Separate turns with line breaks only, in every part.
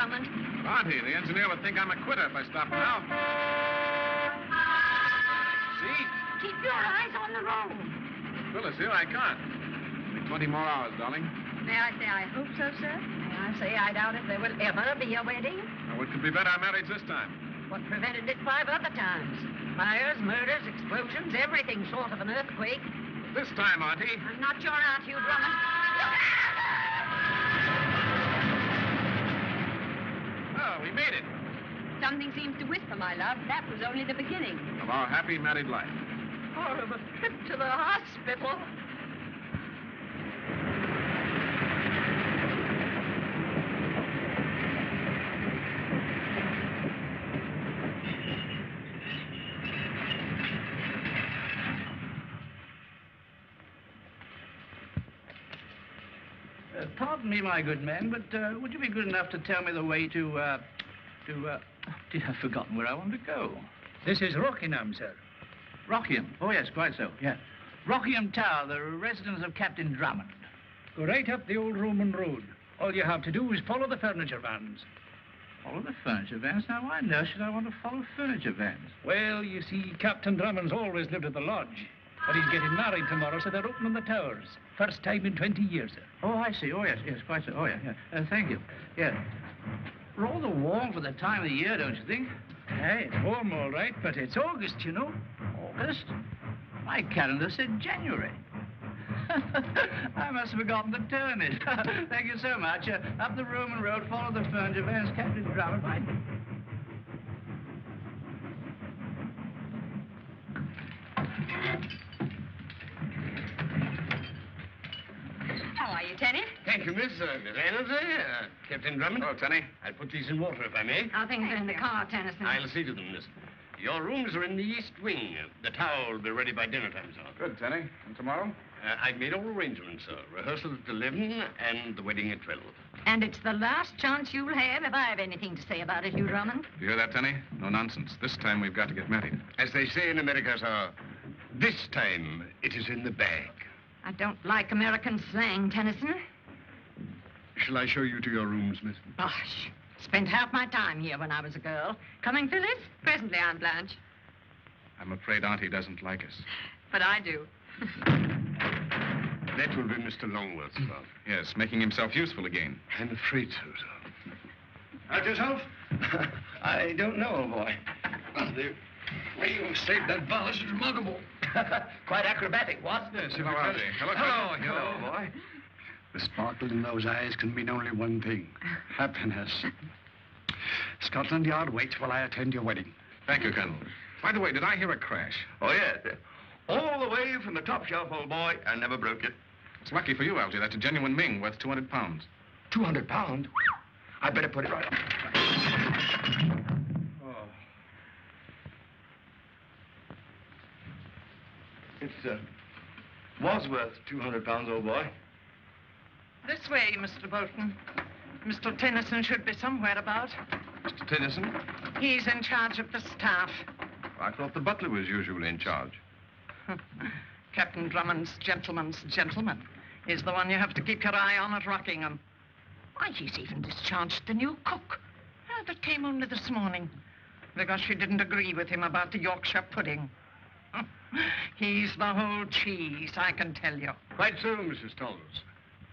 Drummond.
Auntie, the engineer would think I'm a quitter if I stop now. See?
Keep your eyes on the road.
Phyllis, here I can't. Only 20 more hours, darling.
May I say I hope so, sir? May I say I doubt if there will ever be a wedding?
Now, what could prevent our marriage this time?
What prevented it 5 other times? Fires, murders, explosions, everything short of an earthquake.
This time, Auntie.
I'm not your aunt, Hugh Drummond.
Oh, we made it.
Something seems to whisper, my love. That was only the beginning.
Of our happy married life.
Or of a trip to the hospital.
Pardon me, my good man, but would you be good enough to tell me the way to I've forgotten where I want to go.
This is Rockingham, sir.
Rockingham? Oh, yes, quite so, yeah. Rockingham Tower, the residence of Captain Drummond.
Go right up the old Roman road. All you have to do is follow the furniture vans.
Follow the furniture vans? Now, why on earth should I want to follow furniture vans?
Well, you see, Captain Drummond's always lived at the lodge. But he's getting married tomorrow, so they're opening the towers. First time in 20 years, sir.
Oh, I see. Oh, yes, quite so. Oh, yeah. Thank you. Yeah. Rather warm for the time of the year, don't you think?
Hey, it's warm, all right, but it's August, you know.
August? My calendar said January. I must have forgotten to turn it. Thank you so much. Up the Roman road, follow the furniture vans, Captain Drummond. Right?
How are you, Tenny?
Thank you, Miss Reynolds. Captain Drummond.
Oh, Tenny.
I'll put these in water, if I may.
How things are in the car, Tennyson?
I'll see to them, miss. Your rooms are in the east wing. The tower will be ready by dinner time, sir.
Good, Tenny. And tomorrow?
I've made all arrangements, sir. Rehearsal at 11 and the wedding at 12.
And it's the last chance you'll have if I have anything to say about it, Hugh Drummond.
You hear that, Tenny? No nonsense. This time we've got to get married.
As they say in America, sir, this time it is in the bag.
I don't like American slang, Tennyson.
Shall I show you to your rooms, miss?
Bosh. Spent half my time here when I was a girl. Coming, Phyllis?
Presently, Aunt Blanche.
I'm afraid Auntie doesn't like us.
But I do.
That will be Mr. Longworth, sir.
Yes, making himself useful again.
I'm afraid so, sir.
Help yourself?
I don't know, old boy.
The way you saved that balance is remarkable.
Quite acrobatic, what?
Yes,
Hello, Auntie.
Hello, boy. The sparkle in those eyes can mean only one thing. Happiness. Scotland Yard waits while I attend your wedding.
Thank you, Colonel. By the way, did I hear a crash?
Oh, yes. All the way from the top shelf, old boy. I never broke it.
It's lucky for you, Algy. That's a genuine Ming worth 200 pounds.
200 pounds? I better put it right up.
Oh.
It's, was worth 200 pounds, old boy.
This way, Mr. Bolton. Mr. Tennyson should be somewhere about.
Mr. Tennyson?
He's in charge of the staff.
I thought the butler was usually in charge.
Captain Drummond's gentleman's gentleman is the one you have to keep your eye on at Rockingham. Why, he's even discharged the new cook. That came only this morning because she didn't agree with him about the Yorkshire pudding. He's the whole cheese, I can tell you.
Quite so, Mrs. Thomas.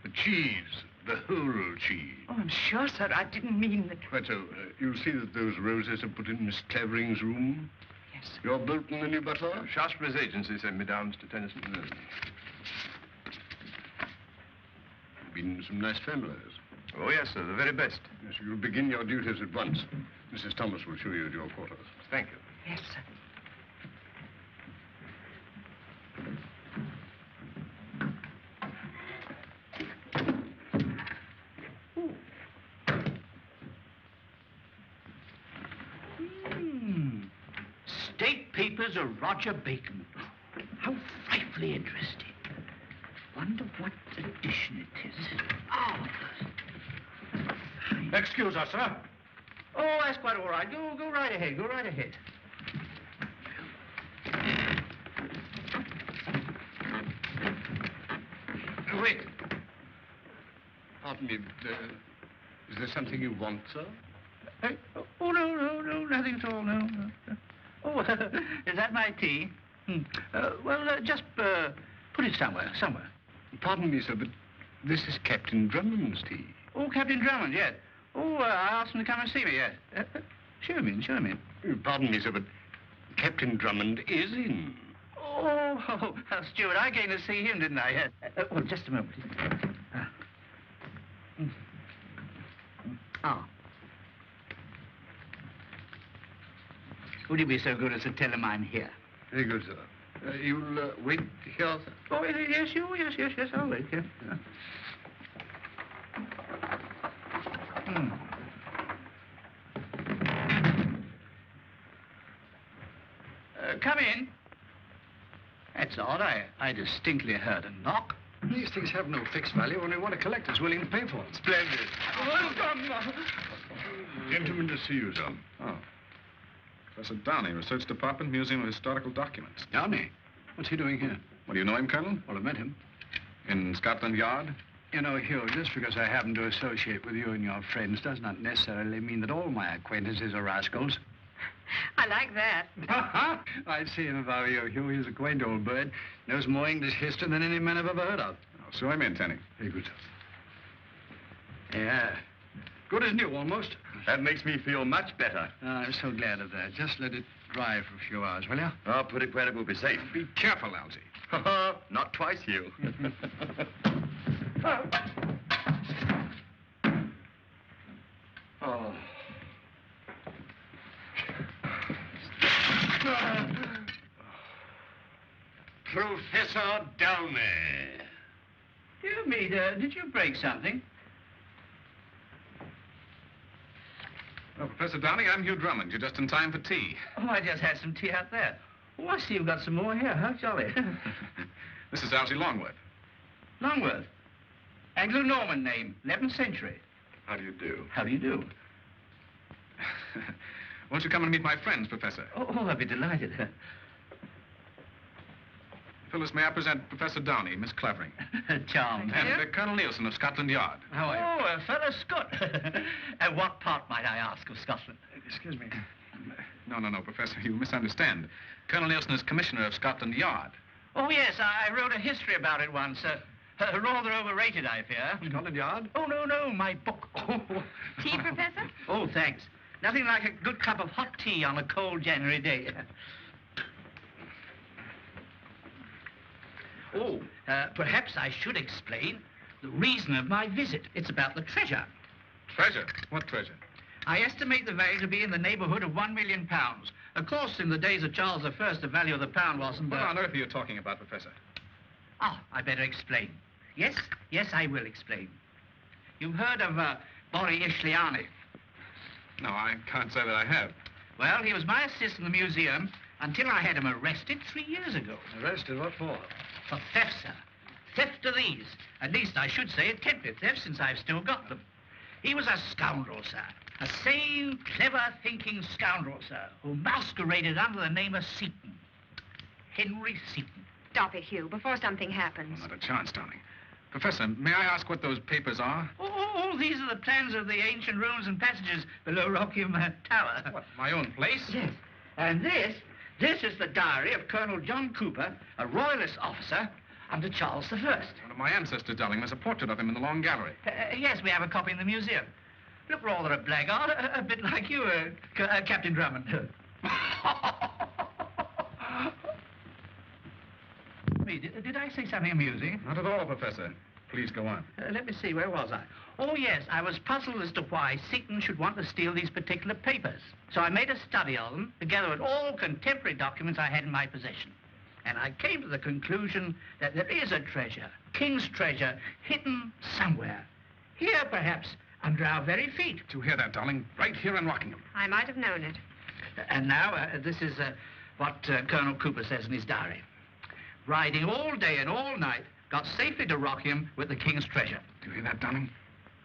The cheese, the whole cheese.
Oh, I'm sure, sir. I didn't mean that.
Quite so. You'll see that those roses are put in Miss Clavering's room.
Yes.
You're Bolton, the new butler?
Shaftesbury's agency sent me down, Mr. Tennyson.
Been some nice families.
Oh, yes, sir. The very best.
Yes, you'll begin your duties at once. Mrs. Thomas will show you to your quarters.
Thank you.
Yes, sir.
State papers of Roger Bacon. How frightfully interesting. Wonder what edition it is. Oh.
Excuse us, sir.
Oh, that's quite all right. Go right ahead. Go right ahead.
Wait. Pardon me.
Is there something you want, sir?
Oh, no, nothing at all, no. Oh, is that my tea? Just put it somewhere.
Pardon me, sir, but this is Captain Drummond's tea.
Oh, Captain Drummond, yes. Oh, I asked him to come and see me, yes. Show him in.
Pardon me, sir, but Captain Drummond is in.
Oh, Stuart, I came to see him, didn't I? Yes. Well, just a moment. Oh. Would you be so good as to tell him I'm here?
Very good, sir. You'll wait here, sir?
Oh, yes, I'll wait, yes. Come in. That's odd. I distinctly heard a knock.
These things have no fixed value, only what a collector's willing to pay for them.
Splendid. Gentleman to see you, sir.
Oh. Professor Downey, Research Department, Museum of Historical Documents.
Downey? What's he doing here?
Well, do you know him, Colonel?
Well, I met him.
In Scotland Yard?
You know, Hugh, just because I happen to associate with you and your friends does not necessarily mean that all my acquaintances are rascals.
I like that.
I'd see him if I were you, Hugh. He's a quaint old bird. Knows more English history than any man I've ever heard of.
Oh, so I'm in, Tenny.
Very good. Yeah. Good as new, almost.
That makes me feel much better.
I'm so glad of that. Just let it dry for a few hours, will you?
I'll put it where it will be safe.
Be careful, Algy.
Not twice, Hugh.
Oh.
Professor Downey.
Dear me, did you break something?
Well, Professor Downey, I'm Hugh Drummond. You're just in time for tea.
Oh, I just had some tea out there. Oh, I see you've got some more here. How jolly.
This is Algy Longworth.
Longworth. Anglo-Norman name, 11th century.
How do you do?
How do you do?
Won't you come and meet my friends, Professor?
Oh, I'd be delighted.
Phyllis, may I present Professor Downey, Miss Clavering,
Charmed.
and Colonel Nielsen of Scotland Yard.
How are you? Oh, a fellow Scot. And what part, might I ask, of Scotland?
Excuse me.
No, Professor, you misunderstand. Colonel Nielsen is Commissioner of Scotland Yard.
Oh, yes, I wrote a history about it once. Rather overrated, I fear.
Scotland Yard?
Oh, no, my book. Oh.
Tea, Professor?
Oh, thanks. Nothing like a good cup of hot tea on a cold January day. Oh, perhaps I should explain the reason of my visit. It's about the treasure.
Treasure? What treasure?
I estimate the value to be in the neighborhood of £1 million. Of course, in the days of Charles I, the value of the pound wasn't...
What on earth are you talking about, Professor?
Oh, I better explain. Yes, I will explain. You've heard of Borri Ishliani?
No, I can't say that I have.
Well, he was my assistant in the museum until I had him arrested 3 years ago.
Arrested? What for?
For theft, sir. Theft of these. At least I should say attempted theft, since I've still got them. He was a scoundrel, sir. A sane, clever, thinking scoundrel, sir, who masqueraded under the name of Seaton. Henry Seaton.
Stop it, Hugh, before something happens.
Well, not a chance, darling. Professor, may I ask what those papers are?
Oh, these are the plans of the ancient rooms and passages below Rockingham Tower.
What, my own place?
Yes. And this is the diary of Colonel John Cooper, a royalist officer under Charles I.
One of my ancestors, darling. There's a portrait of him in the long gallery.
Yes, we have a copy in the museum. Look rather a blackguard, a bit like you, Captain Drummond. Did I say something amusing?
Not at all, Professor. Please go on.
Let me see, where was I? Oh, yes, I was puzzled as to why Seaton should want to steal these particular papers. So I made a study of them, together with all contemporary documents I had in my possession. And I came to the conclusion that there is a treasure, king's treasure, hidden somewhere. Here, perhaps, under our very feet.
Did you hear that, darling? Right here in Rockingham.
I might have known it.
And now, this is what Colonel Cooper says in his diary. Riding all day and all night, got safely to Rockingham with the king's treasure.
Do you hear that, darling?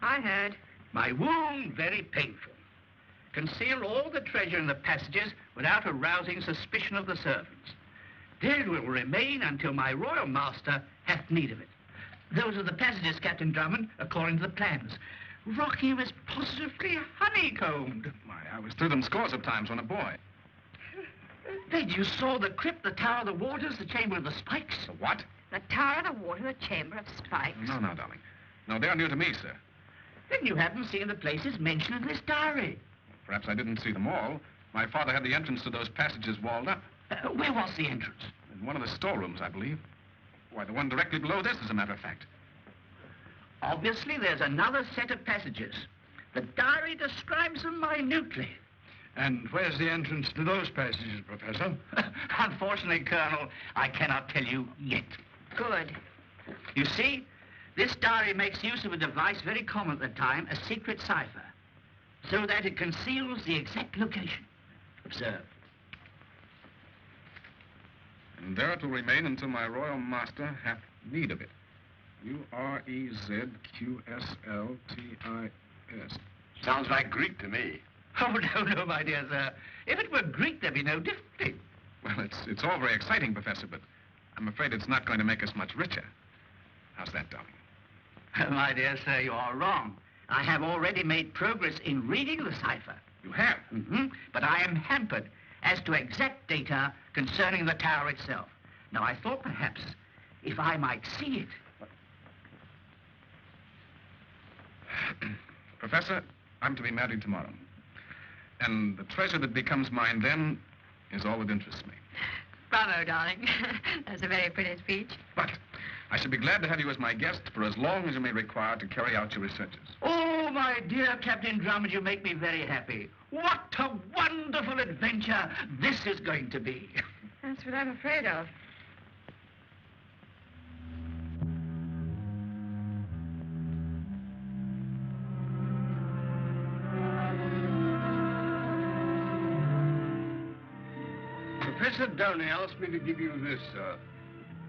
I heard.
My wound very painful. Concealed all the treasure in the passages without arousing suspicion of the servants. There it will remain until my royal master hath need of it. Those are the passages, Captain Drummond, according to the plans. Rockingham is positively honeycombed.
Why, I was through them scores of times when a boy.
Then you saw the crypt, the Tower of the Waters, the Chamber of the Spikes?
The what?
The Tower of the Water, the Chamber of Spikes.
No, darling. No, they're new to me, sir.
Then you haven't seen the places mentioned in this diary.
Perhaps I didn't see them all. My father had the entrance to those passages walled up.
Where was the entrance?
In one of the storerooms, I believe. Why, the one directly below this, as a matter of fact.
Obviously, there's another set of passages. The diary describes them minutely.
And where's the entrance to those passages, Professor?
Unfortunately, Colonel, I cannot tell you yet.
Good.
You see, this diary makes use of a device very common at the time, a secret cipher, so that it conceals the exact location. Observe.
And there it will remain until my royal master hath need of it. U-R-E-Z-Q-S-L-T-I-S.
Sounds like Greek to me.
Oh, no, my dear sir. If it were Greek, there'd be no difficulty.
Well, it's all very exciting, Professor, but I'm afraid it's not going to make us much richer. How's that, darling?
My dear sir, you are wrong. I have already made progress in reading the cipher.
You have?
Mm-hmm. But I am hampered as to exact data concerning the tower itself. Now, I thought perhaps if I might see it.
Professor, I'm to be married tomorrow. And the treasure that becomes mine then is all that interests me.
Bravo, darling. That's a very pretty speech.
But I should be glad to have you as my guest for as long as you may require to carry out your researches.
Oh, my dear Captain Drummond, you make me very happy. What a wonderful adventure this is going to be.
That's what I'm afraid of.
Professor Downey asked me to give you this, sir.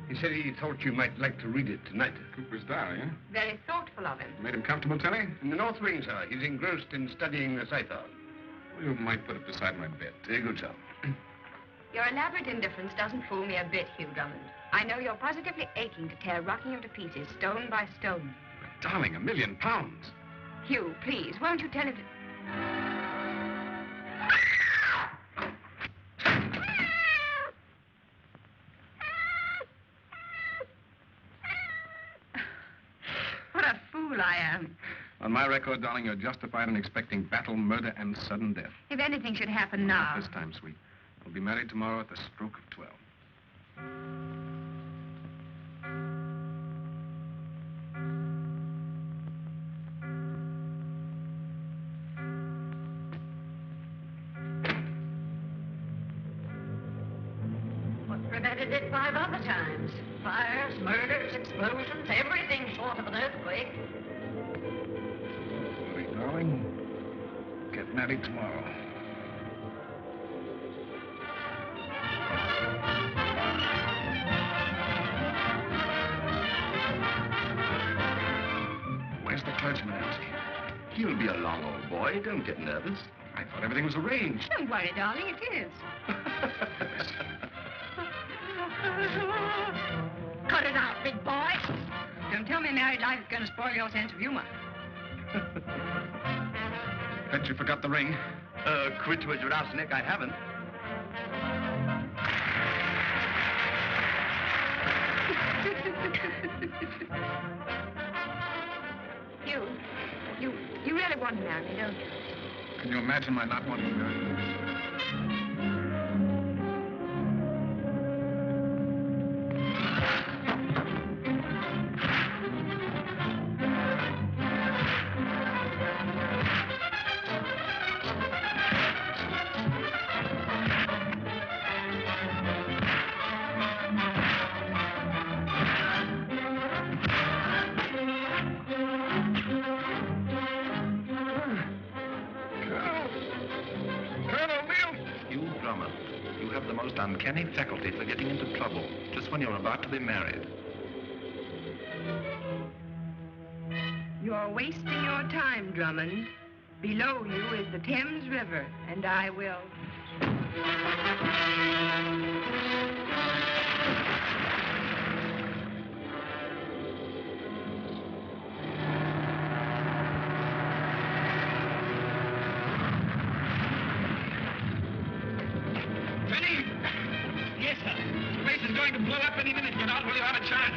He said he thought you might like to read it tonight.
Cooper's diary, huh?
Very thoughtful of him.
Made him comfortable, Telly?
In the north wing, sir. He's engrossed in studying the cipher.
Well, you might put it beside my bed.
Very good, sir.
Your elaborate indifference doesn't fool me a bit, Hugh Drummond. I know you're positively aching to tear Rockingham to pieces, stone by stone.
But, darling, £1 million.
Hugh, please, won't you tell him to... What a fool I am.
On my record, darling, you're justified in expecting battle, murder, and sudden death.
If anything should happen now...
Not this time, sweet. We'll be married tomorrow at the stroke of 12.
What prevented it 5 other times? Fires, murders, explosions, everything short of an earthquake.
Sorry, darling. Get married tomorrow. Where's the clergyman, Elsie?
He'll be along, old boy. Don't get nervous.
I thought everything was arranged.
Don't worry, darling, it is. Cut it out, big boy. Don't tell me married life is going to spoil your sense of humor.
Bet you forgot the ring.
Quit with your ass, Nick. I haven't.
You really want to marry me, don't you?
Can you imagine my not wanting to marry you?
Uncanny faculty for getting into trouble just when you're about to be married.
You're wasting your time, Drummond. Below you is the Thames River, and I will...
to blow up any minute. Get out while you have a chance.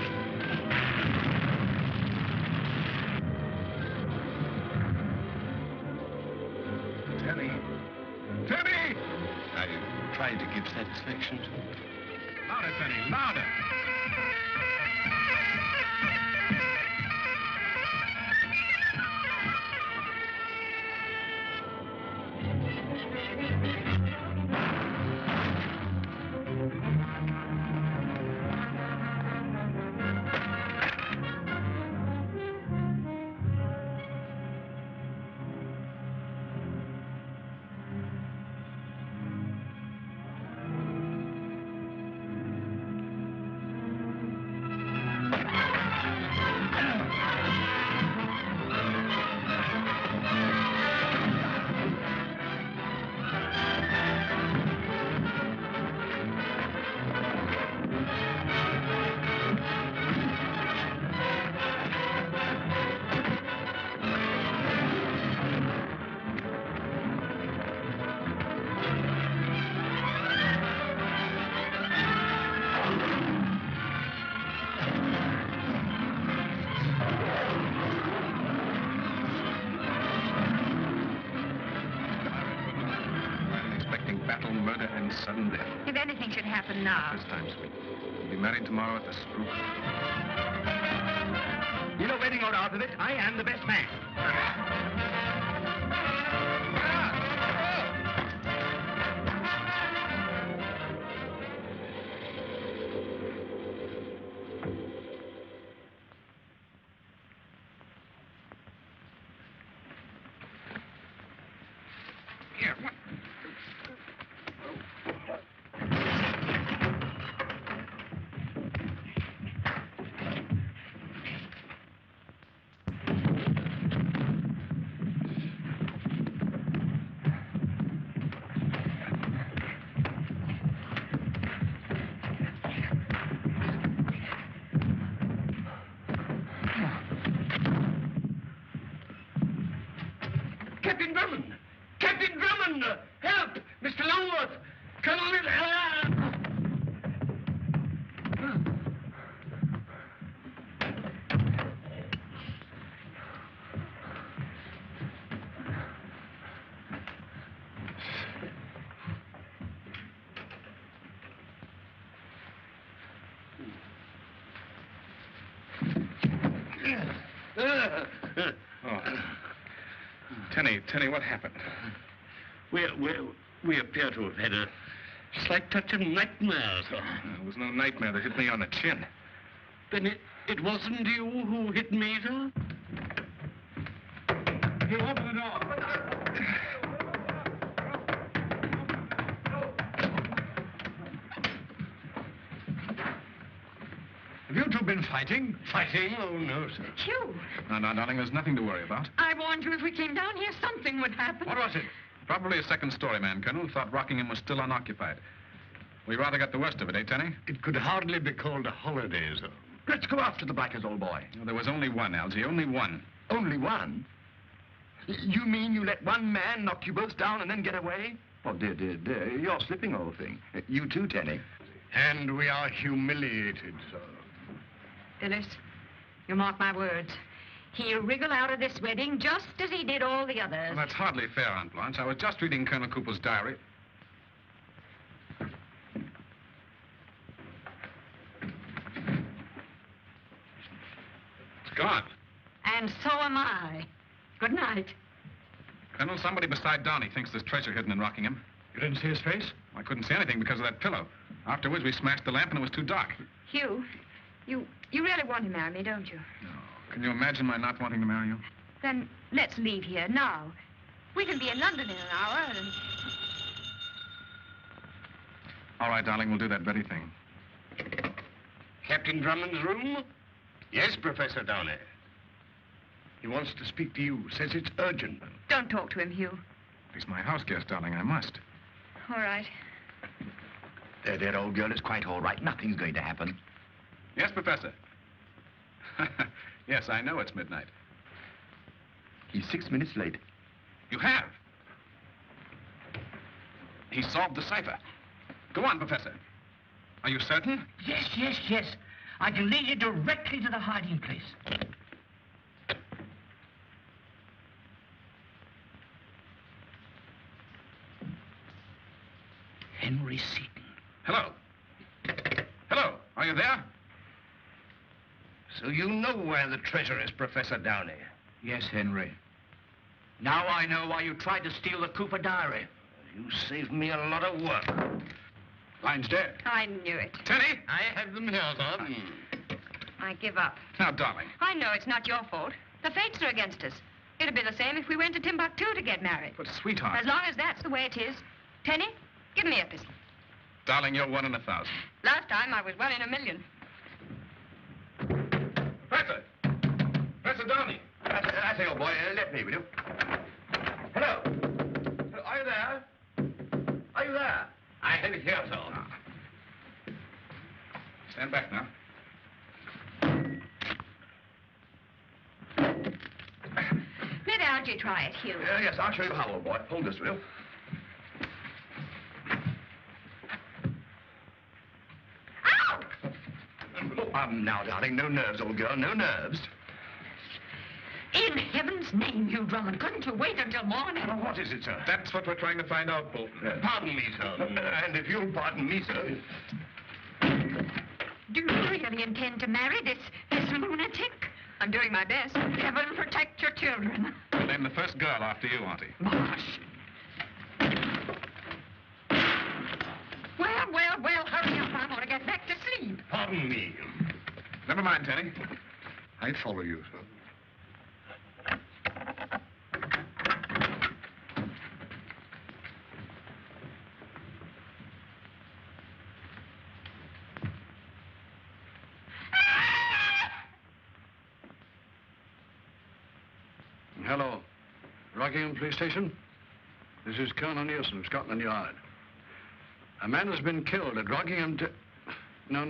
Tenny. Tenny!
I tried to give satisfaction to him.
Louder, Tenny, louder. Battle, murder, and sudden death.
If anything should happen now.
This time, sweet. We'll be married tomorrow at the Spruce.
You know wedding order out of it. I am the best man.
Here, what?
Captain Drummond! Captain Drummond! Help! Mr. Longworth! Colonel...
Oh. Tenny, what happened?
We appear to have had a slight touch of nightmare, sir.
It was no nightmare that hit me on the chin.
Then it wasn't you who hit me, sir?
Hey, open the door.
Have you two been fighting?
Fighting? Oh, no, sir.
Hugh,
No, darling, there's nothing to worry about.
I warned you if we came down here, something would happen.
What was it? Probably a second-story man, Colonel. Thought Rockingham was still unoccupied. We rather got the worst of it, eh, Tenny?
It could hardly be called a holiday, sir. Let's go after the blackers, old boy.
No, there was only one, Algy, only one.
Only one? You mean you let one man knock you both down and then get away? Oh, dear, you're slipping, old thing. You too, Tenny.
And we are humiliated, sir.
Phyllis, you mark my words. He'll wriggle out of this wedding just as he did all the others.
Well, that's hardly fair, Aunt Blanche. I was just reading Colonel Cooper's diary. It's gone.
And so am I. Good night.
Colonel, somebody beside Downey thinks there's treasure hidden in Rockingham.
You didn't see his face?
I couldn't see anything because of that pillow. Afterwards, we smashed the lamp and it was too dark.
Hugh, you really want to marry me, don't you?
No. Can you imagine my not wanting to marry you?
Then let's leave here now. We can be in London in an hour and...
All right, darling, we'll do that very thing.
Captain Drummond's room? Yes, Professor Downey. He wants to speak to you. Says it's urgent.
Don't talk to him, Hugh.
He's my house guest, darling. I must.
All right.
There, old girl, it's quite all right. Nothing's going to happen.
Yes, Professor. Yes, I know it's midnight.
He's 6 minutes late.
You have? He solved the cipher. Go on, Professor. Are you certain?
Yes, yes, yes. I can lead you directly to the hiding place. Henry Seton.
Hello. Hello. Are you there?
So you know where the treasure is, Professor Downey?
Yes, Henry. Now I know why you tried to steal the Cooper diary.
You saved me a lot of work.
Line's dead.
I knew it.
Tenny?
I have them here, sir.
I give up.
Now, darling.
I know it's not your fault. The fates are against us. It'd be the same if we went to Timbuktu to get married.
But, sweetheart.
As long as that's the way it is. Tenny, give me a pistol.
Darling, you're 1 in 1,000.
Last time I was 1 in a million.
Professor! Professor Downey!
I say, old boy, let me, will you? Hello. Are you there? Are you there? I have it here, sir.
Stand back now.
Let Algie try it, Hugh.
Yes, I'll show you how, old boy. Hold this, will you?
Ow!
Now, darling, no nerves, old girl, no nerves.
In heaven's name, Hugh Drummond, couldn't you wait until morning?
Well, what is it, sir?
That's what we're trying to find out, Bolton.
Pardon me, sir. And if you'll pardon me, sir.
Do you really intend to marry this lunatic? I'm doing my best. Heaven protect your children.
We'll name the first girl after you, Auntie.
Bosh. Well, hurry up. I want to get back to sleep.
Pardon me.
Never mind, Tenny.
I follow you, sir.
Hello. Rockingham Police Station? This is Colonel Nielsen of Scotland Yard. A man has been killed at Rockingham... No.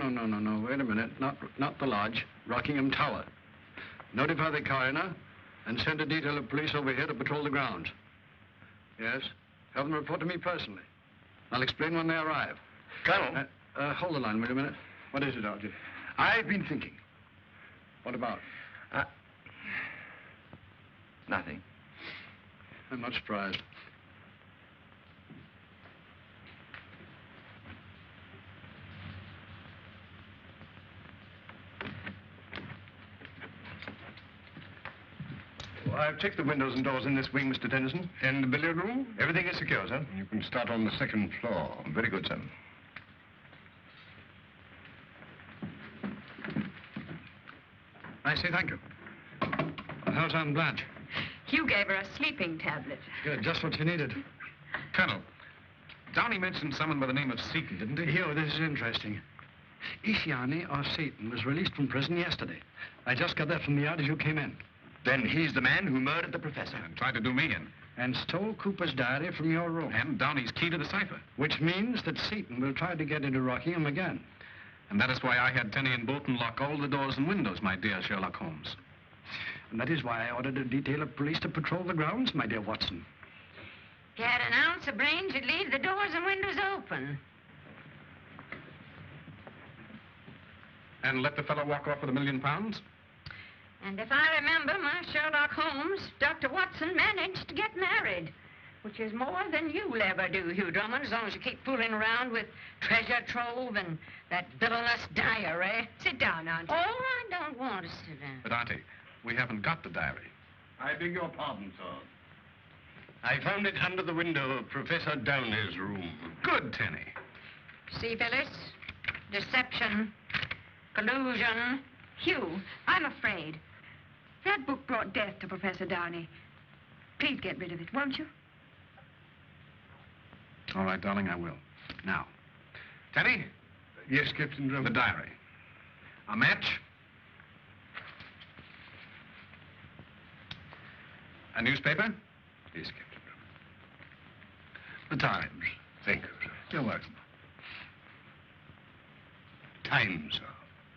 Wait a minute. Not the lodge. Rockingham Tower. Notify the coroner and send a detail of police over here to patrol the grounds. Yes? Have them report to me personally. I'll explain when they arrive.
Colonel?
Hold the line, wait a minute. What is it, Archie?
I've been thinking.
What about?
Nothing.
I'm not surprised.
Well, I've checked the windows and doors in this wing, Mr. Dennison.
And the billiard room?
Everything is secure, sir.
You can start on the 2nd floor.
Very good, sir.
I say thank you. How's Aunt Blanche?
Hugh gave her a sleeping tablet.
Good, just what she needed.
Colonel, Downey mentioned someone by the name of Seton, didn't he?
Hugh, this is interesting. Ishiani, or Seton, was released from prison yesterday. I just got that from the yard as you came in.
Then he's the man who murdered the professor.
And tried to do me in.
And stole Cooper's diary from your room.
And Downey's key to the cipher.
Which means that Seton will try to get into Rockingham again.
And that is why I had Tenny and Bolton lock all the doors and windows, my dear Sherlock Holmes.
And that is why I ordered a detail of police to patrol the grounds, my dear Watson.
If you had an ounce of brains, you'd leave the doors and windows open.
And let the fellow walk off with £1 million?
And if I remember, my Sherlock Holmes, Dr. Watson managed to get married, which is more than you'll ever do, Hugh Drummond, as long as you keep fooling around with treasure trove and that villainous diary. Sit down, Auntie. Oh, I don't want to sit down.
But, Auntie, we haven't got the diary.
I beg your pardon, sir.
I found it under the window of Professor Downey's room.
Good, Tenny.
See, Phyllis? Deception, collusion. Hugh, I'm afraid. That book brought death to Professor Downey. Please get rid of it, won't you?
All right, darling, I will. Now, Tenny,
Yes, Captain Drummond.
the diary. A match. A newspaper.
Yes, Captain Drummond. The Times. Thank you, sir.
You're welcome.
Times, sir.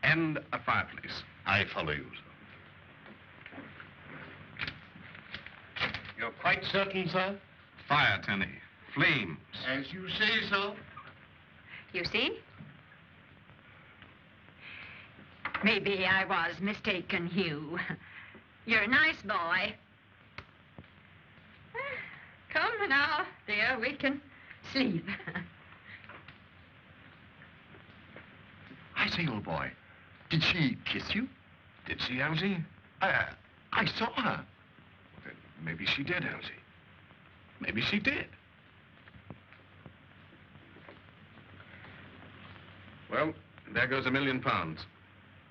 And a fireplace.
I follow you, sir.
You're quite certain, sir?
Fire, Tenny. Flames.
As you say, sir.
You see? Maybe I was mistaken, Hugh. You're a nice boy. Come now, dear, we can sleep.
I say, old boy, did she kiss you?
Did she, Elsie?
I saw her.
Then maybe she did, Elsie. Maybe she did. Well, there goes £1 million.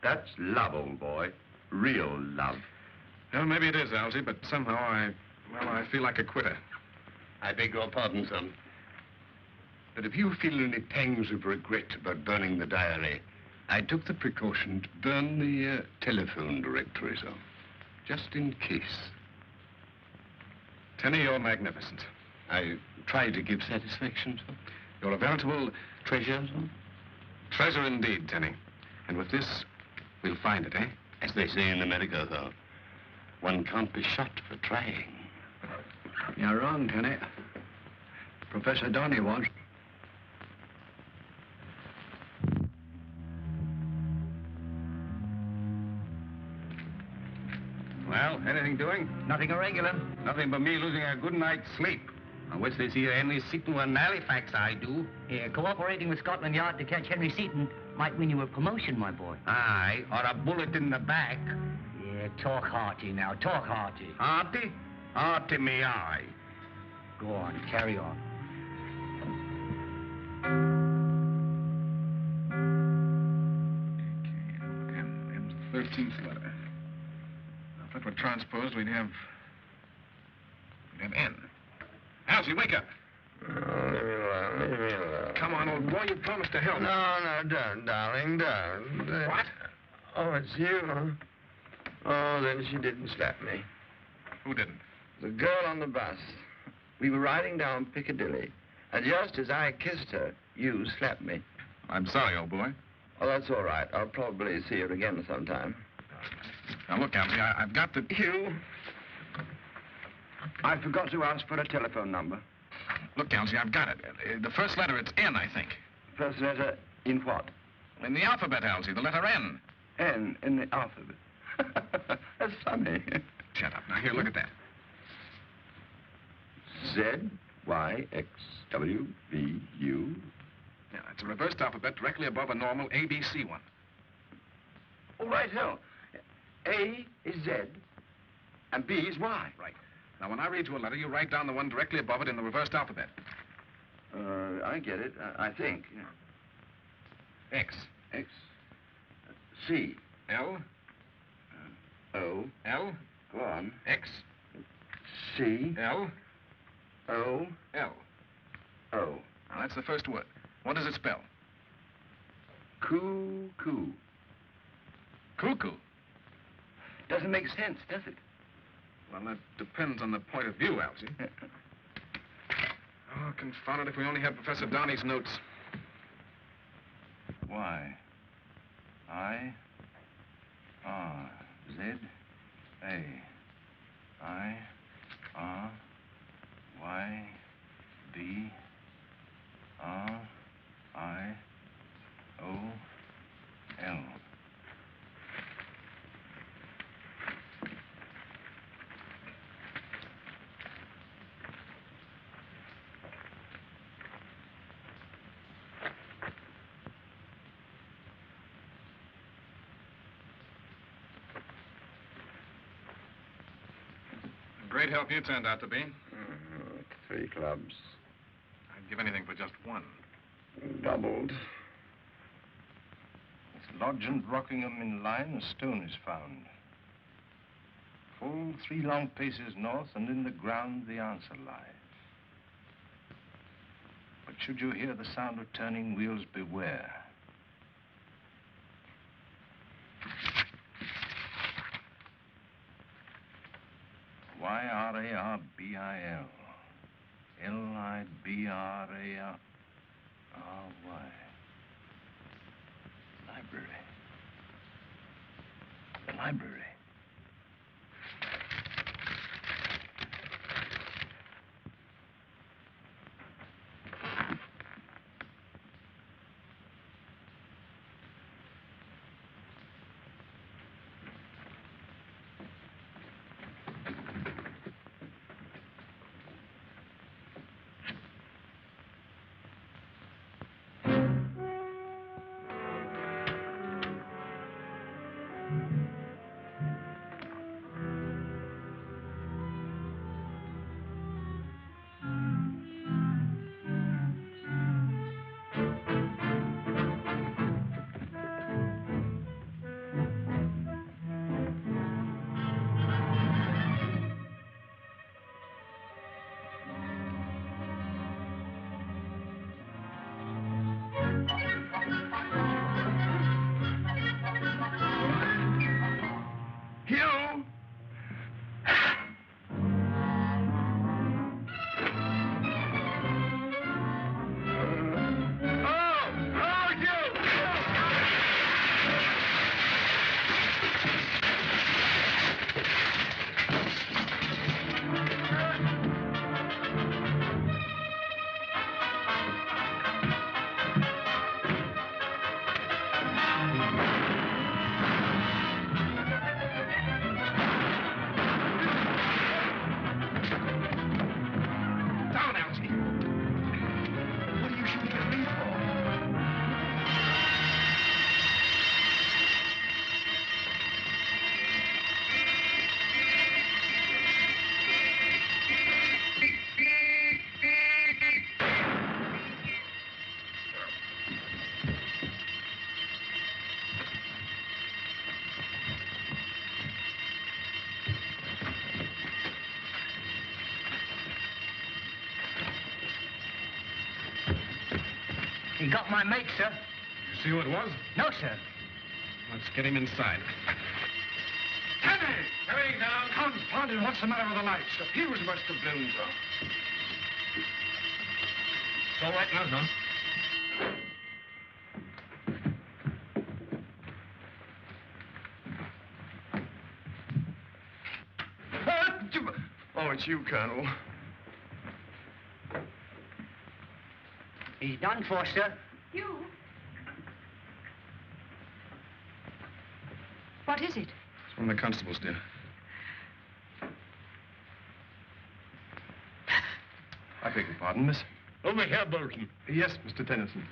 That's love, old boy. Real love.
Well, maybe it is, Elsie, but somehow I feel like a quitter.
I beg your pardon, son. But if you feel any pangs of regret about burning the diary, I took the precaution to burn the telephone directories off, just in case.
Tenny, you're magnificent.
I try to give satisfaction, sir.
You're a veritable
Treasure, sir?
treasure indeed, Tenny. And with this, we'll find it, eh?
As they say in America, sir, one can't be shot for trying.
You're wrong, Tenny. Professor Donny was.
Well, anything doing?
Nothing irregular.
Nothing but me losing a good night's sleep. I wish this here Henry Seton were in Halifax, I do.
Yeah, cooperating with Scotland Yard to catch Henry Seton might win you a promotion, my boy.
Aye, or a bullet in the back.
Yeah, talk hearty now, talk hearty.
Hearty? Hearty me eye.
Go on, carry on.
Okay, look, M's 13th letter. Now, if that were transposed, we'd have N. Elsie, wake up.
Come on, old boy, you promised to help.
No, don't, darling, don't.
What?
Oh, it's you, huh? Oh, then she didn't slap me.
Who didn't?
The girl on the bus. We were riding down Piccadilly, and just as I kissed her, you slapped me.
I'm sorry, old boy.
Oh, that's all right. I'll probably see her again sometime.
Now, look, Elsie, I've got to...
Hugh? I forgot to ask for a telephone number.
Look, Elsie, I've got it. The first letter, it's N, I think.
First letter in what?
In the alphabet, Elsie, the letter N.
N in the alphabet. That's funny.
Shut up. Now, here, look at that.
Z, Y, X, W, V, U.
Yeah, it's a reversed alphabet directly above a normal ABC one.
Oh, right, no. A is Z, and B is Y.
Right. Now, when I read you a letter, you write down the one directly above it in the reversed alphabet.
I get it. I think.
X.
X. C.
L.
O.
L.
Go on.
X.
C.
L.
O.
L.
O.
Now, that's the first word. What does it spell?
Cuckoo.
Cuckoo.
Doesn't make sense, does it?
Well, that depends on the point of view, Elsie. Oh, confound it, if we only had Professor Downey's notes.
Y. I. R. Z. A. I. R. Y. B. R. I. O. L.
Great help you turned out to be.
3 clubs.
I'd give anything for just one.
Doubled.
It's Lodge and Rockingham in line, a stone is found. Full 3 long paces north, and in the ground the answer lies. But should you hear the sound of turning wheels, beware. Y-R-A-R-B-I-L. L-I-B-R-A-R-R-Y. Library. The library.
He got my mate, sir.
You see who it was?
No, sir.
Let's get him inside. Tenny! Hurry down. Confound it, what's the matter with the lights? The fuse must have blown, sir.
It's all right now, Don.
Oh, it's you, Colonel.
He's done for, sir.
You? What is it?
It's one of the constables, dear.
I beg your pardon, miss.
Over here, Bolton.
Yes, Mr. Tennyson.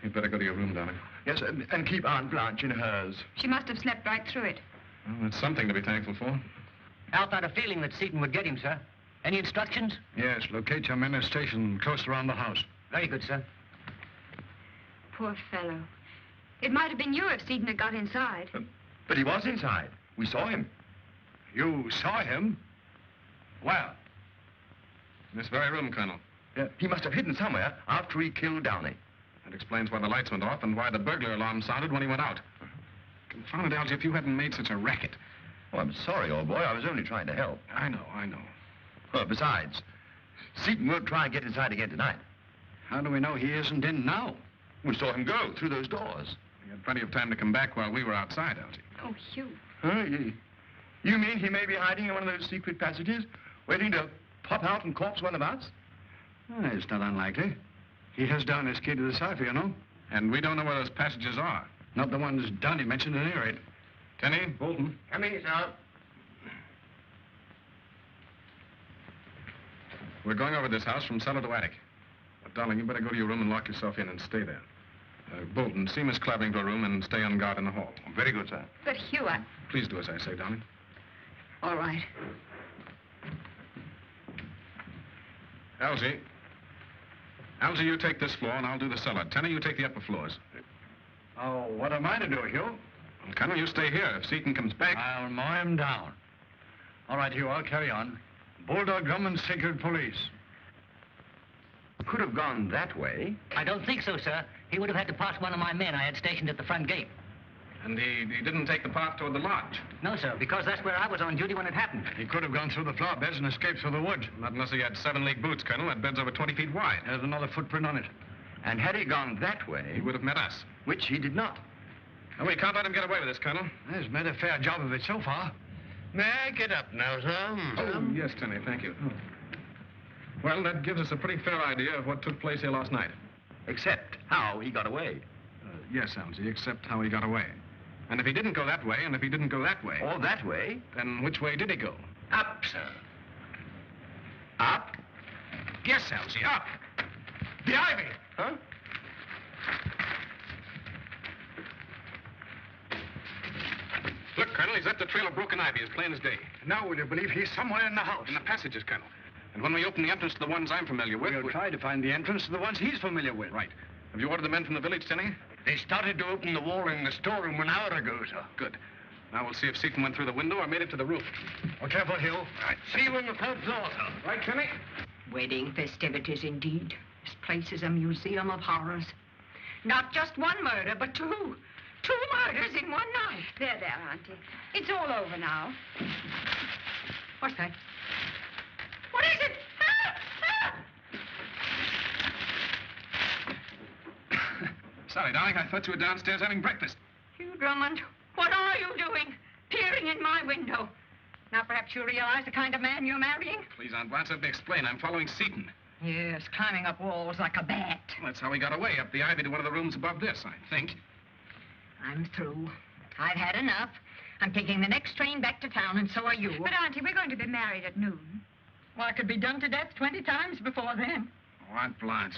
You'd better go to your room, darling.
Yes, and keep Aunt Blanche in hers.
She must have slept right through it.
Well, that's something to be thankful for.
Alf had a feeling that Seaton would get him, sir. Any instructions?
Yes, locate your men at station close around the house.
Very good, sir.
Poor fellow. It might have been you if Seaton had got inside.
But he was inside. We saw him.
You saw him?
Well,
In this very room, Colonel.
he must have hidden somewhere after he killed Downey.
That explains why the lights went off and why the burglar alarm sounded when he went out. Confound it, Algy, if you hadn't made such a racket.
Oh, I'm sorry, old boy. I was only trying to help.
I know.
Besides, Seaton won't try and get inside again tonight.
How do we know he isn't in now?
We saw him go through those doors.
He had plenty of time to come back while we were outside, Algy.
Oh, Hugh.
Huh? You mean he may be hiding in one of those secret passages, waiting to pop out and corpse one of us?
It's not unlikely. He has down his key to the cipher, you know.
And we don't know where those passages are.
Not the ones Donnie mentioned at any rate.
Tenny, Bolton.
Come in, sir.
We're going over this house from cellar to attic. But, darling, you better go to your room and lock yourself in and stay there. Bolton, see Miss Clavering to her room and stay on guard in the hall.
Very good, sir.
But, Hugh,
Please do as I say, darling.
All right.
Algy, you take this floor and I'll do the cellar. Tenny, you take the upper floors.
Oh, what am I to do, Hugh?
Well, Colonel, you stay here. If Seaton comes back...
I'll mow him down. All right, Hugh, I'll carry on. Bulldog, Drummond, Secret Police.
Could have gone that way.
I don't think so, sir. He would have had to pass one of my men I had stationed at the front gate.
And he didn't take the path toward the lodge.
No, sir, because that's where I was on duty when it happened.
He could have gone through the flower beds and escaped through the woods.
Not unless he had 7-league boots, Colonel. That bed's over 20 feet wide.
There's another footprint on it.
And had he gone that
He
way,
would have met us.
which he did not.
No, we can't let him get away with this, Colonel.
He's made a fair job of it so far.
May I get up now, sir?
Oh, yes, Tenny, thank you. Well, that gives us a pretty fair idea of what took place here last night.
Except how he got away.
Yes, Algy, except how he got away. And if he didn't go that way, and if he didn't go that way...
Or that way.
Then which way did he go?
Up, sir.
Up.
Yes, Algy, up. The ivy!
Huh?
Look, Colonel, he's left a trail of broken ivy as plain as day.
Now, will you believe he's somewhere in the house?
In the passages, Colonel. And when we open the entrance to the ones I'm familiar with...
We'll try to find the entrance to the ones he's familiar with.
Right. Have you ordered the men from the village, Tenny?
They started to open the wall in the storeroom an hour ago, sir.
Good. Now we'll see if Seaton went through the window or made it to the roof.
Oh, careful, Hugh.
Right. See you on the third floor, sir.
Right, Tenny?
Wedding festivities, indeed. This place is a museum of horrors. Not just one murder, but two. 2 murders in one night. There, Auntie. It's all over now. What's that? What is it?
Sorry, darling. I thought you were downstairs having breakfast.
Hugh Drummond, what are you doing? Peering in my window. Now, perhaps you realize the kind of man you're marrying?
Please, Aunt Blanche, let me explain. I'm following Seaton.
Yes, climbing up walls like a bat.
Well, that's how he got away, up the ivy to one of the rooms above this, I think.
I'm through. I've had enough. I'm taking the next train back to town, and so are you. But, Auntie, we're going to be married at noon. Well, I could be done to death 20 times before then.
Oh, Aunt Blanche.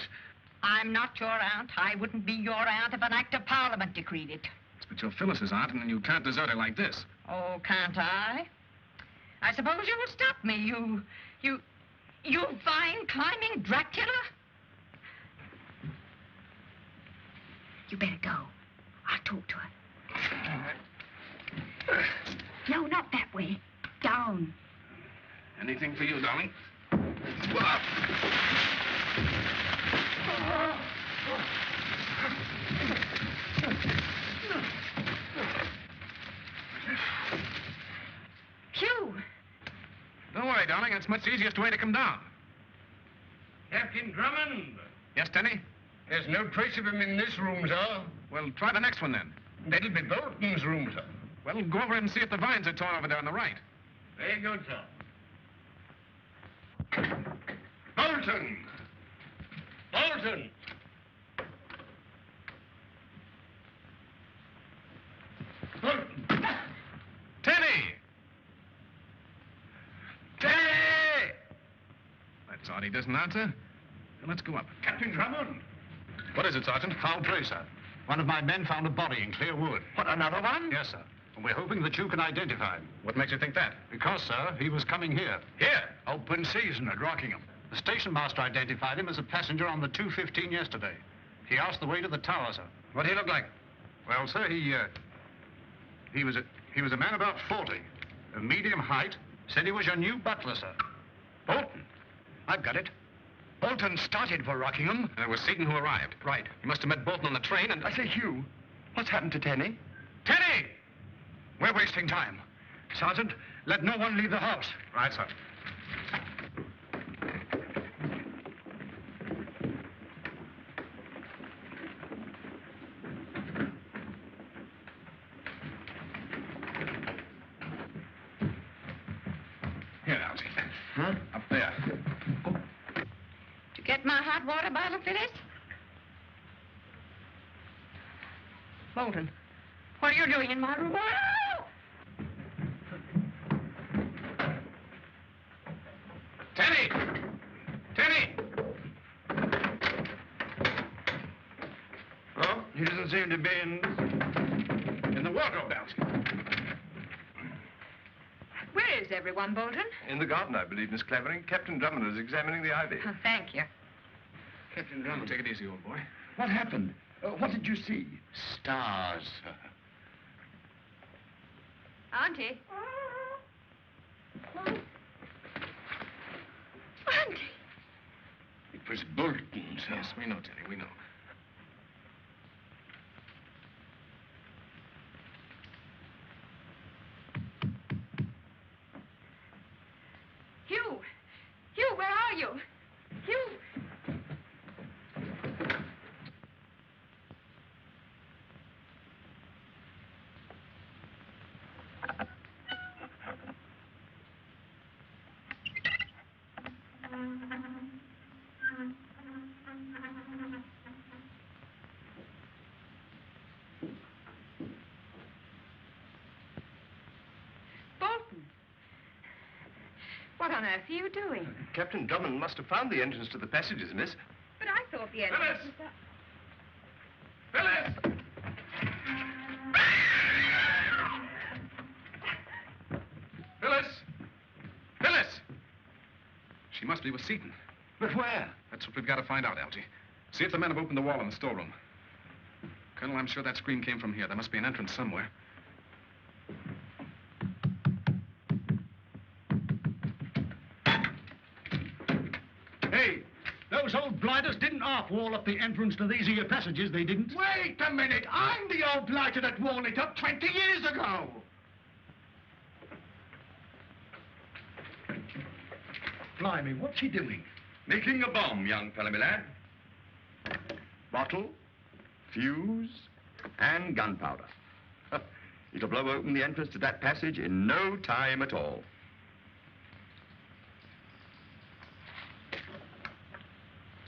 I'm not your aunt. I wouldn't be your aunt if an act of Parliament decreed it.
But you're Phyllis's aunt, and you can't desert her like this.
Oh, can't I? I suppose you will stop me, you vine climbing Dracula? You better go. I'll talk to her. No, not that way. Down.
Anything for you, darling? darling. It's much easiest way to come down.
Captain Drummond.
Yes, Tenny?
There's no trace of him in this room, sir.
Well, try the next one, then.
That'll be Bolton's room, sir.
Well, go over and see if the vines are torn over there on the right.
Very good, sir. Bolton! Bolton! Bolton!
Tenny!
Tenny!
That's odd he doesn't answer. Well, let's go up.
Captain Drummond!
What is it, Sergeant?
Foul play, sir. One of my men found a body in clear wood.
What, another one?
Yes, sir. And we're hoping that you can identify him.
What makes you think that?
Because, sir, he was coming here.
Here?
Open season at Rockingham. The station master identified him as a passenger on the 2:15 yesterday. He asked the way to the tower, sir.
What did he look like? Well, sir, he was a man about 40.
A medium height. Said he was your new butler, sir.
Bolton.
I've got it. Bolton started for Rockingham.
And it was Seaton who arrived.
Right.
He must have met Bolton on the train and...
I say, Hugh, what's happened to Tenny?
Tenny! We're wasting time. Sergeant, let no one leave the house.
Right, sir. Here, Algy.
Huh?
Up there.
Did you get my hot water bottle, Phyllis? Bolton, what are you doing in my room? Oh!
Tenny! Tenny!
Oh, he doesn't seem to be
In the wardrobe, Algy.
Where is everyone, Bolton?
In the garden, I believe, Miss Clavering. Captain Drummond is examining the ivy.
Oh, thank you.
Captain Drummond, take it easy, old boy.
What happened? What did you see?
Stars, sir.
Auntie. Auntie.
It was Bolton, sir.
Yes, we know, Tenny, we know.
Hugh! Hugh, where are you? Hugh! Bolton! What on earth are you doing?
Captain Drummond must have found the entrance to the passages, miss.
But I thought the entrance was that...
Phyllis! Phyllis! Phyllis! She must be with Seaton.
But where?
That's what we've got to find out, Algy. See if the men have opened the wall in the storeroom. Colonel, I'm sure that scream came from here. There must be an entrance somewhere.
Hey, those old blighters didn't half-wall up the entrance to these here passages, they didn't.
Wait a minute. I'm the old blighter that walled it up 20 years ago.
Blimey, what's he doing?
Making a bomb, young fella, my lad. Bottle, fuse, and gunpowder. It'll blow open the entrance to that passage in no time at all.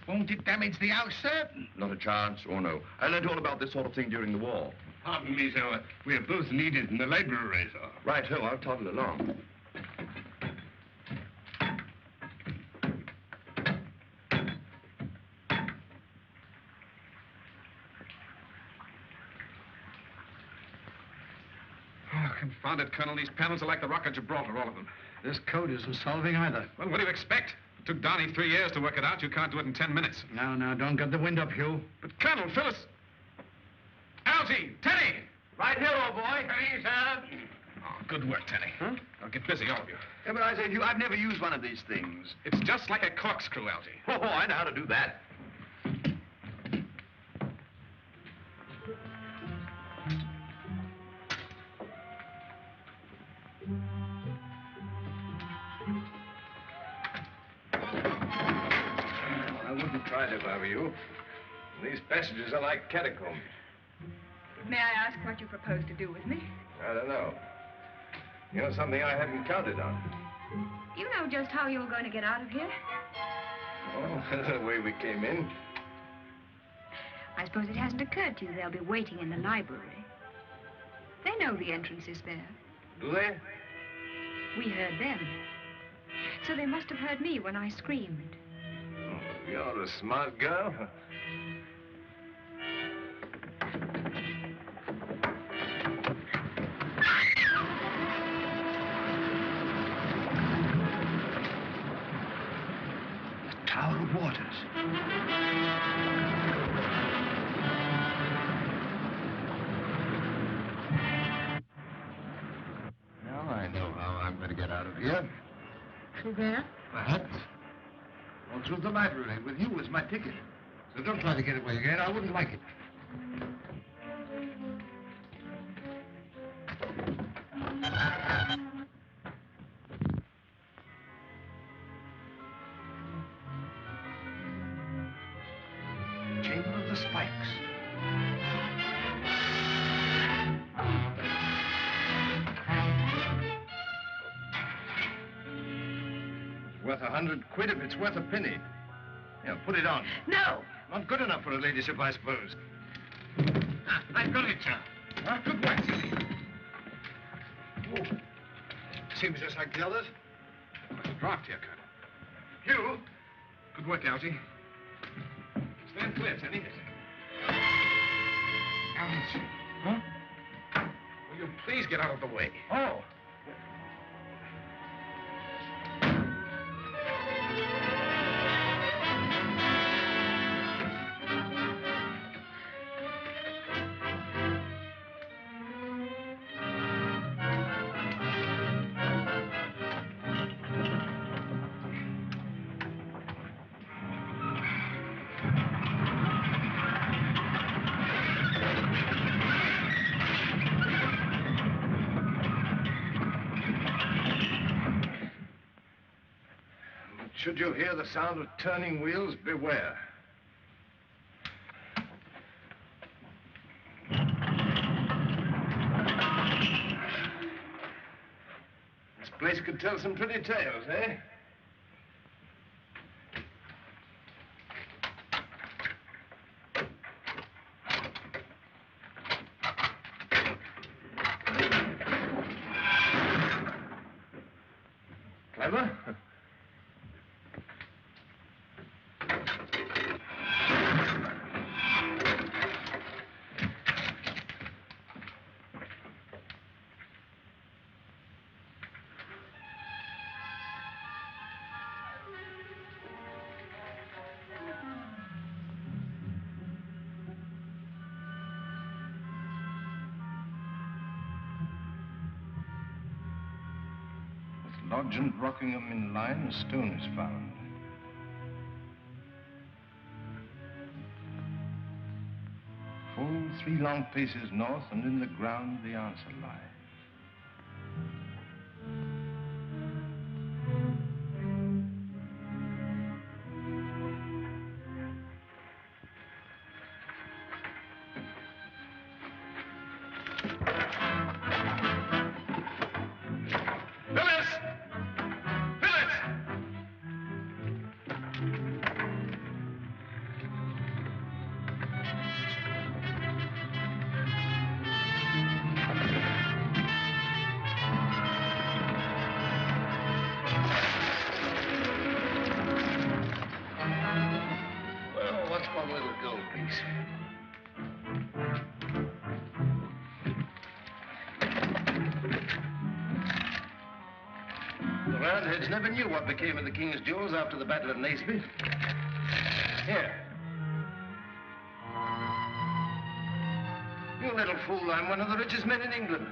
Won't it damage the house, sir?
Not a chance, or no. I learned all about this sort of thing during the war.
Pardon me, sir. We're both needed in the library, sir.
Right, ho, I'll toddle along.
Oh, confound it, Colonel. These panels are like the Rock of Gibraltar, all of them.
This code isn't solving either.
Well, what do you expect? It took Donnie 3 years to work it out. You can't do it in 10 minutes.
Now, don't get the wind up, Hugh.
But, Colonel, Phyllis... Algy! Tenny!
Right here, old boy.
Hey, sir.
Oh, good work, Tenny.
Huh?
Now get busy, all of you.
Yeah, but I say to you, I've never used one of these things.
It's just like a corkscrew, Algy.
Oh, I know how to do that.
I'd if I were you. These passages are like catacombs.
May I ask what you propose to do with me?
I don't know. You know something I hadn't counted on.
You know just how you're going to get out of here?
Oh, the way we came in.
I suppose it hasn't occurred to you they'll be waiting in the library. They know the entrance is there.
Do they?
We heard them. So they must have heard me when I screamed.
Oh, you're a smart girl.
Tower of Waters.
Now I know how I'm going to get out of here.
Through there?
Perhaps. Or through the library with you as my ticket. So don't try to get away again. I wouldn't like it.
Chamber of the Spikes.
Worth £100 if it's worth a penny. Yeah, put it on.
No!
Not good enough for a ladyship, I suppose. I've got it, sir. Huh? Good work, City. Oh. Seems just like the others.
There's a draft here, Colonel.
Hugh?
Good work, Algy.
Stand clear, Tenny.
Algy.
Huh?
Will you please get out of the way?
Oh.
Should you hear the sound of turning wheels, beware. This place could tell some pretty tales, eh? Clever?
Lodge and Rockingham in line, a stone is found. Full 3 long paces north, and in the ground the answer lies.
The Roundheads never knew what became of the King's jewels after the Battle of Naseby. Here. You little fool, I'm one of the richest men in England.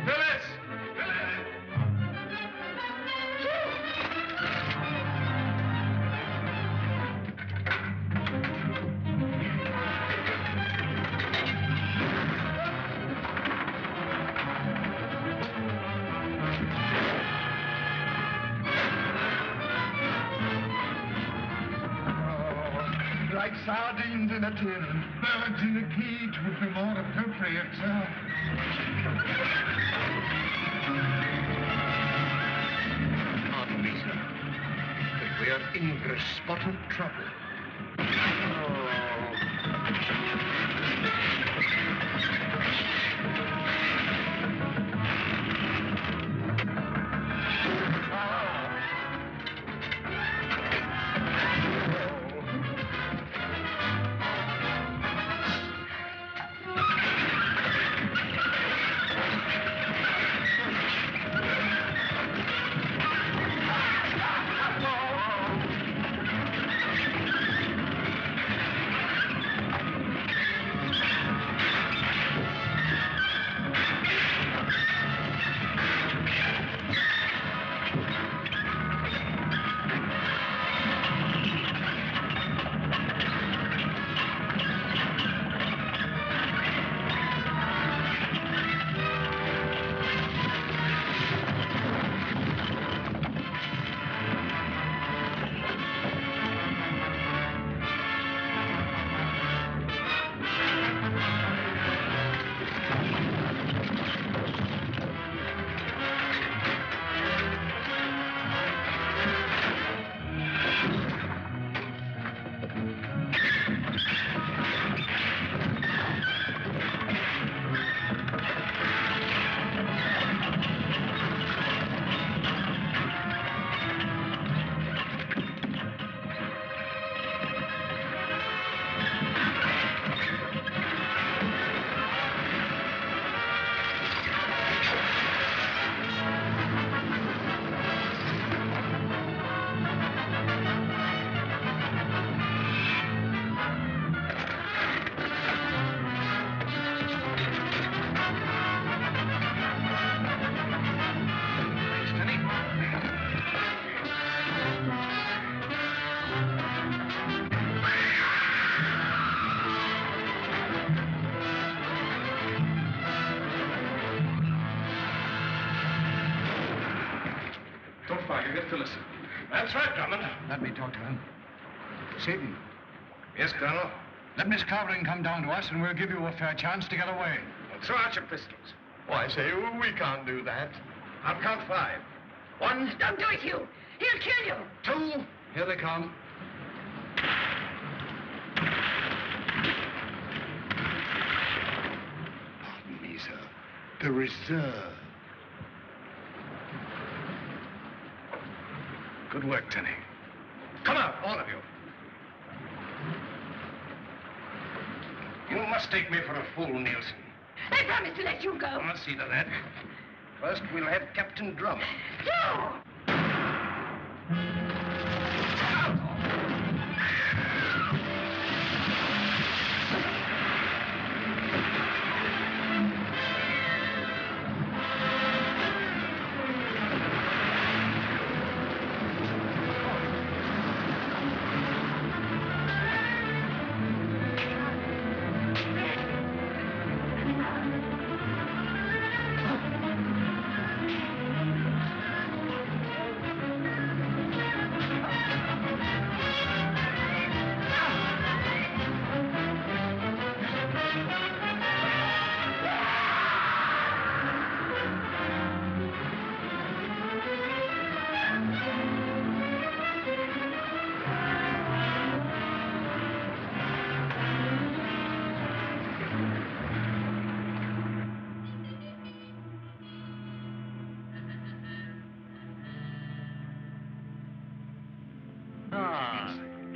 Phyllis!
like sardines in a tin. Birds in a cage would be more appropriate, sir.
Pardon me, sir, but we are in for a spot of trouble.
Don't fire, you get Phyllis.
That's right, Drummond. Let me talk to him. Seaton.
Yes, Colonel?
Let Miss Clavering come down to us, and we'll give you a fair chance to get away.
Well, throw out your pistols.
Why, say, we can't do that.
I'll count 5. 1,
Don't do it, Hugh. He'll kill you.
2.
Here they come.
Pardon me, sir. The reserve.
Good work, Tenny.
Come out, all of you.
You must take me for a fool, Nielsen.
I promise to let you go.
I'll see to that. First, we'll have Captain Drummond.
No!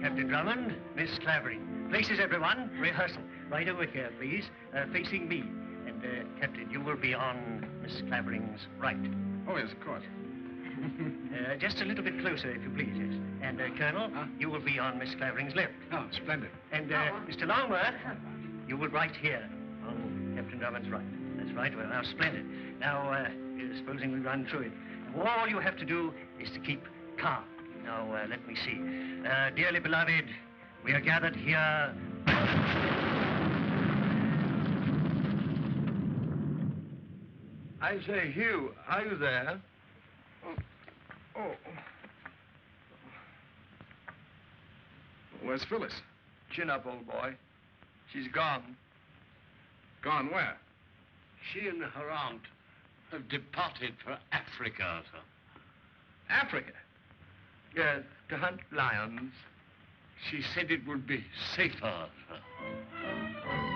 Captain Drummond, Miss Clavering. Places, everyone. Rehearsal. Right over here, please. Facing me. And, Captain, you will be on Miss Clavering's right.
Oh, yes, of course.
Just a little bit closer, if you please, yes. And, Colonel, you will be on Miss Clavering's left.
Oh, splendid.
And, Mr. Longworth, you will right here on Captain Drummond's right. That's right. Well, now, splendid. Now, supposing we run through it. All you have to do is to keep calm. Now, let me see. Dearly beloved, we are gathered here...
I say, Hugh, are you there?
Where's Phyllis?
Chin up, old boy. She's gone.
Gone where?
She and her aunt have departed for Africa, sir.
Africa.
Yes, to hunt lions.
She said it would be safer, sir.